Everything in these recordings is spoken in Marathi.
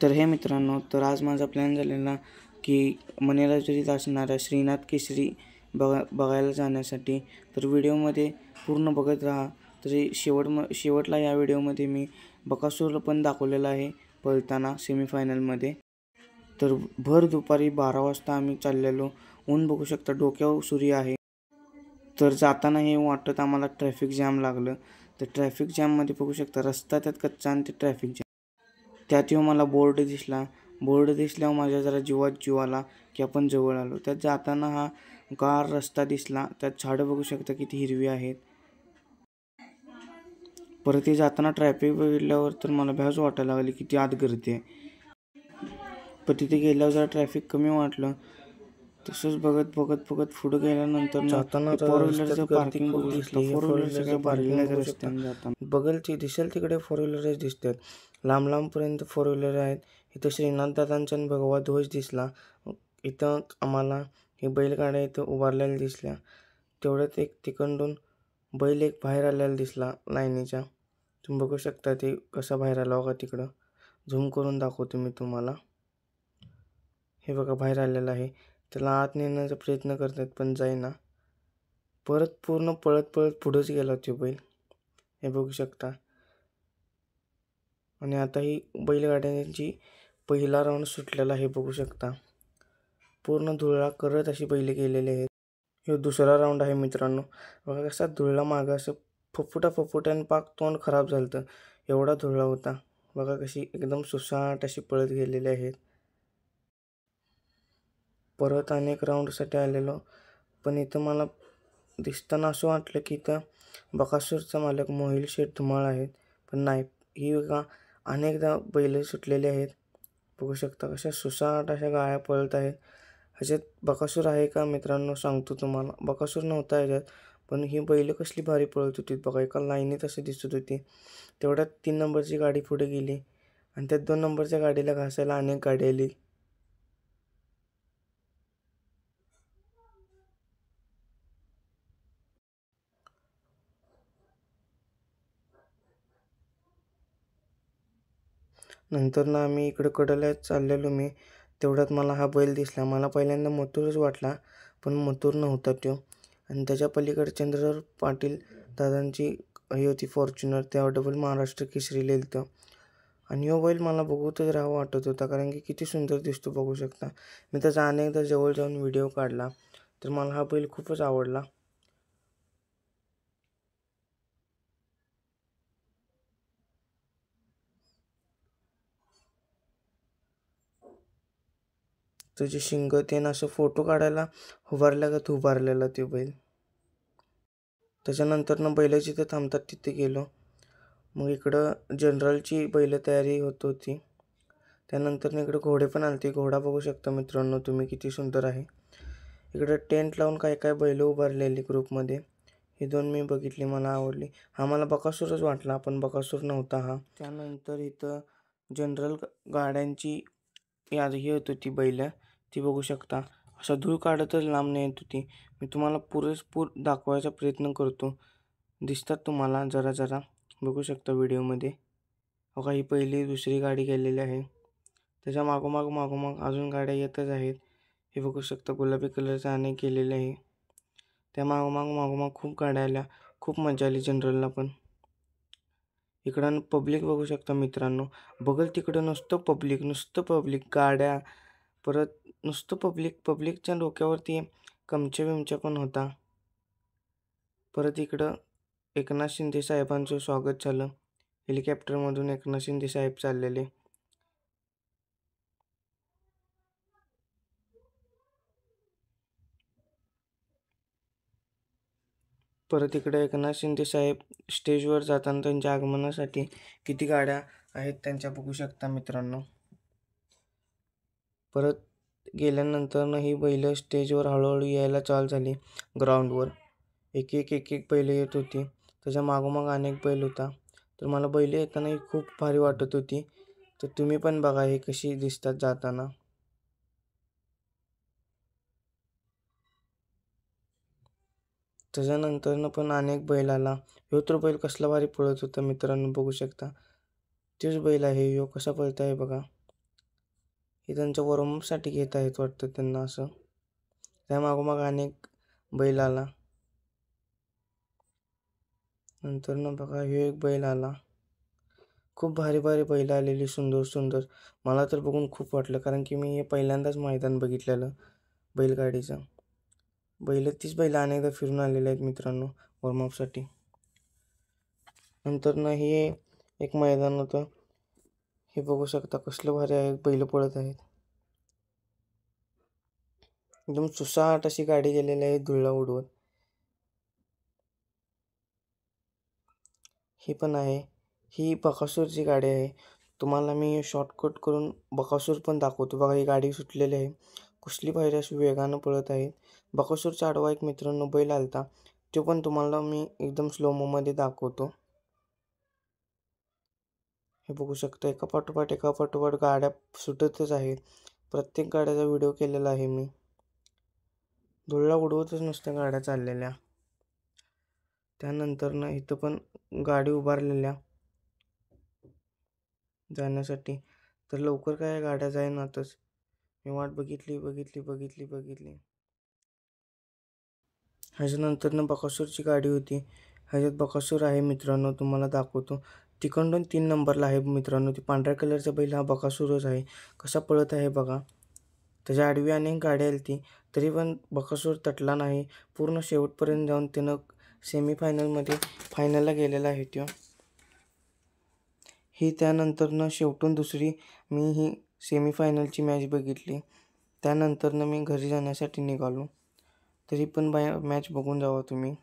तर हे मित्रांनो, तर आज माझा प्लॅन झालेला की मनेराजुरीत असणाऱ्या श्रीनाथ केसरी बघायला जाण्यासाठी. तर व्हिडिओमध्ये पूर्ण बघत राहा. तरी शेवटला या व्हिडिओमध्ये मी बकासूर पण दाखवलेला आहे पळताना सेमीफायनलमध्ये. तर भर दुपारी 12 वाजता आम्ही चाललेलो. ऊन बघू शकता, डोक्यावर सूर्य आहे. तर जाताना हे वाटत आम्हाला ट्रॅफिक जॅम लागलं. तर ट्रॅफिक जॅममध्ये बघू शकता, रस्ता त्यात कच्चा आणि ते ट्रॅफिक जॅम. त्यात मला बोर्ड दिसला. बोर्ड दिसल्यावर माझ्या जरा जीवात जीव आला की आपण जवळ आलो. त्यात जाताना हा गार रस्ता दिसला. त्यात झाडं बघू शकता किती हिरवी आहेत. परत ते जाताना ट्रॅफिक बघितल्यावर तर मला भ्याच वाटायला लागली किती आत गर्दी आहे. पण तिथे गेल्यावर जरा ट्रॅफिक कमी वाटलं. तसंच बघत पुढे गेल्यानंतर जाताना फोर व्हीलरचं गर्दी पार्किंग खूप बघू शकता. दिसली. फोर फोर व्हीलरचं व्हीलरचं काय पार्किंग पार्किंग बघू शकता. रस्त्याने जाताना बघल ती दिसेल तिकडे फोर व्हीलरच दिसतात. लांब पर्यंत फोर व्हीलर आहेत. इथं श्रीनाथ दादांचा भगवा ध्वज दिसला. इथं आम्हाला हे बैलगाड्या इथं उभारलेल्या दिसल्या. तेवढ्यात एक तिकडून बैल एक बाहेर आलेला दिसला लाईनीच्या. तुम्ही बघू शकता ते कसा बाहेर आला बघा. तिकडं झूम करून दाखवतो मी तुम्हाला. हे बघा बाहेर आलेलं आहे. त्याला आत नेण्याचा प्रयत्न करतात पण जाईना. परत पूर्ण पळत पुढंच गेला तो बैल. हे बघू शकता. आणि आता ही बैलगाड्यांची पहिला राऊंड सुटलेला हे बघू शकता. पूर्ण धुळा करत अशी बैल गेलेले आहेत. हे दुसरा राऊंड आहे मित्रांनो. बघा कसा धुळा मागं असं फुफुटाने पाक तोंड खराब झालं. एवढा धुळा होता. बघा कशी एकदम सुसाट अशी पळत गेलेले आहेत. परत अनेक राऊंडसाठी आलेलो. पण इथं मला दिसताना असं वाटलं की इथं बकासूरचा मालक मोहिल शेठ धुमाळ आहेत. पण नाही, ही बघा अनेकदा बैल सुटलेले आहेत. बघू शकता कशा सुसाट अशा गाया पळत आहेत. ह्याच्यात बकासूर आहे का मित्रांनो सांगतो तुम्हाला. बकासूर नव्हता ह्याच्यात. पण ही बैल कसली भारी पळत होती बघा. एका लाईनीत असं दिसत होती. तेवढ्यात 3 नंबरची गाडी पुढे गेली आणि त्या 2 नंबरच्या गाडीला घासायला अनेक गाडी आली. नंतर ना आम्ही इकडं कडेला चाललेलो मी. तेवढ्यात मला हा बैल दिसला. मला पहिल्यांदा मथुरच वाटला, पण मथुर नव्हता तो. आणि त्याच्या पलीकडे चंद्रधर पाटील दादांची ही होती फॉर्च्युनर. त्या डबल महाराष्ट्र केसरी लिहिलं. आणि ह्यो बैल मला बघूतच राहावं वाटत होता, कारण की किती सुंदर दिसतो बघू शकता. मी त्याचा अनेकदा जवळ जाऊन व्हिडिओ काढला. तर मला हा बैल खूपच आवडला. त्याची शिंग तेन असं फोटो काढायला उभारलेला तो बैल. त्याच्यानंतर बैलं जिथं थांबतात तिथे गेलो. मग इकडं जनरलची बैल तयारी होत होती. त्यानंतर इकडं घोडे पण आलते. घोडा बघू शकता मित्रांनो तुम्ही किती सुंदर आहे. इकडं टेंट लावून काय बैल उभारलेली ग्रुपमध्ये. ही 2 मी बघितली, मला आवडली. हा मला बकासूरच वाटला, पण बकासूर नव्हता हा. त्यानंतर इथं जनरल गाड्यांची ही होत होती बैल. ती बघू शकता. असा धूळ काढतच लांब नेत होती. मी तुम्हाला पुरेपूर दाखवायचा प्रयत्न करतो. दिसतात तुम्हाला जरा बघू शकता व्हिडिओमध्ये. बघा ही पहिली दुसरी गाडी गेलेली आहे. त्याच्या मागोमाग अजून गाड्या येतच आहेत. हे बघू शकता गुलाबी कलरचा अनेक गेलेले आहे. त्या मागोमाग खूप गाड्या आल्या. खूप मजा आली जनरलला पण. इकडं पब्लिक बघू शकता मित्रांनो. बघल तिकडं नुसतं पब्लिक गाड्या. परत नुसतं पब्लिकच्या डोक्यावरती कमच्या पण होता. परत इकडं एकनाथ शिंदे साहेबांचं स्वागत झालं. हेलिकॉप्टरमधून एकनाथ शिंदे साहेब चाललेले. परत इकडे एकनाथ शिंदे साहेब स्टेजवर जाताना त्यांच्या आगमनासाठी किती गाड्या आहेत त्यांच्या बघू शकता मित्रांनो. परत गेल्यानंतर ही बैल स्टेजवर हळूहळू यायला चालू झाली. ग्राउंडवर एक बैल येत होती. त्याच्या मागोमाग अनेक बैल होता. तर मला बैल येताना ही खूप भारी वाटत होती. तर तुम्ही पण बघा हे कशी दिसतात जाताना. त्याच्यानंतर पण अनेक बैल आला. ह्यो तर बैल कसला भारी पळत होता मित्रांनो बघू शकता. तोच बैल आहे ह्यो. कसा पळत आहे बघा. हे त्यांच्या वॉर्मअपसाठी घेत आहेत वाटतं त्यांना असं. त्या मागोमाग अनेक बैल आला. नंतर ना बघा हे एक बैल आला. खूप भारी भारी बैल आलेली, सुंदर सुंदर. मला तर बघून खूप वाटलं, कारण की मी हे पहिल्यांदाच मैदान बघितलेलं बैलगाडीचं. तीच बैल अनेकदा फिरून आलेले आहेत मित्रांनो वॉर्मअपसाठी. नंतर ना हे एक मैदान होतं. हे बघू शकता कसलं भारी आहे, बैल पळत आहेत. एकदम सुसाट अशी गाडी गेलेली आहे धुळा उडवत. ही पण आहे, ही बकासूरची गाडी आहे. तुम्हाला मी शॉर्टकट करून बकासूर पण दाखवतो. बघा ही गाडी सुटलेली आहे, कसली भारी अशी वेगानं पळत आहे. बकासूरचा आडवा एक मित्रांनो बैल आलता, तो पण तुम्हाला मी एकदम स्लोमोमध्ये दाखवतो. हे बघू शकता एका पाठोपाठ गाड्या सुटतच आहेत. प्रत्येक गाड्याचा व्हिडिओ केलेला आहे मी. धुळा उडवतच नुसत्या गाड्या चाललेल्या. त्यानंतर ना इथं पण गाडी उभारलेल्या जाण्यासाठी, तर लवकर काय गाड्या जाईनातच. मी वाट बघितली. ह्याच्यानंतर ना बकासूरची गाडी होती. ह्याच्यात बकासूर आहे मित्रांनो, तुम्हाला दाखवतो. तिकडून 3 नंबरला आहे मित्रांनो. ती पांढऱ्या कलरचा बैल हा बकासूरच आहे. कसा पळत आहे बघा. त्याच्या आडवी अनेक गाडी आली ती, तरी पण बकासूर तटला नाही. पूर्ण शेवटपर्यंत जाऊन त्यानं सेमीफायनलमध्ये फायनलला गेलेला आहे तो. ही त्यानंतरनं शेवटून दुसरी मी ही सेमीफायनलची मॅच बघितली. त्यानंतरनं मी घरी जाण्यासाठी निघालो. तरी पण मॅच बघून जावा तुम्ही.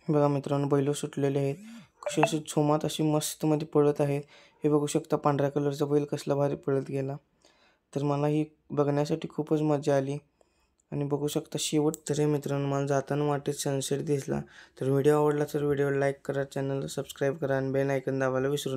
बघा मित्रांनो बैल सुटलेले आहेत, कशी अशी जोमात अशी मस्तमध्ये पळत आहेत. हे बघू शकता पांढऱ्या कलरचा बैल कसला भारी पळत गेला. तर मला ही बघण्यासाठी खूपच मजा आली. आणि बघू शकता शेवट तरी मित्रांनो मला जाताना वाटेत सनसेट दिसला. तर व्हिडिओ आवडला तर व्हिडिओला लाईक करा, चॅनलला सबस्क्राईब करा आणि बेल आयकॉन दाबायला विसरू नका.